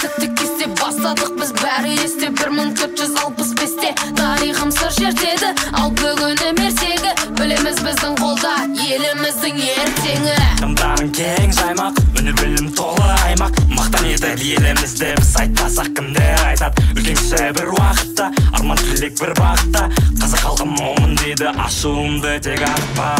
тікті кесте бастадық біз бәрі есте 1465-те тарихым сыр шертеді, ал бүгіні мерсегі білеміз біздің қолда еліміздің ертеңі. Шамдарың кең жаймақ, үні білім толы аймақ, мақтан етеді елімізді біз айтпасақ кімдер айтады. Үлкен кіші бір уақытта, арман тілек бір бағытта, қазақ халқы момын дейді, ашуымды тек артпа.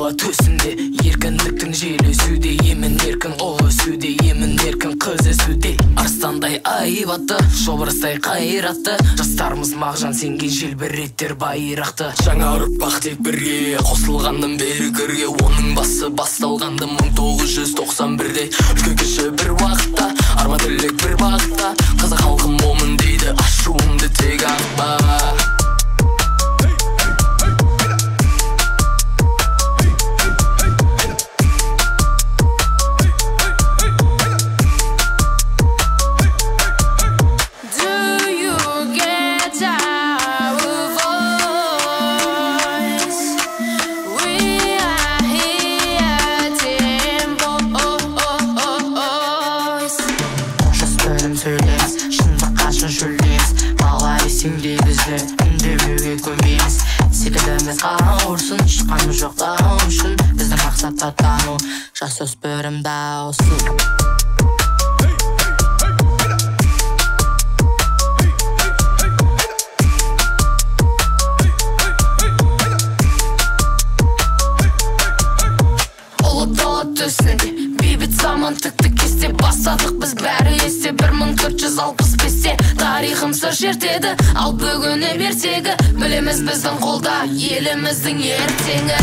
Төсінде еркіндіктің желі өсуде, емін еркін ұл өсуде, емін еркін қыз өсуде. Арыстандай айбатты, шобырыстай қайратты, жастарымыз мағжан сенген желбіреттер байрақты. Жаңа ұрпақ тек бірге қосылғандым бері көрге, оның басы басталғанды 1991-де. Үлкен кіші бір уақытта, арман тілек бір бағытта, қазақ халқы момын дейді, ашуымды тек артпа. Сенде бізді үндемеуге көнбейміз, секіліміз қауырсын, шыққаны жоқ дау үшін, біздің мақсатта тану, жасөспірім дауысы. Ұлы дала төсінде бейбіт заман тікті кесте бастадық біз бәрі есте 1465-те тарихым сыр шертеді, ал бүгіні ертегі білеміз біздің қолда еліміздің ертеңі.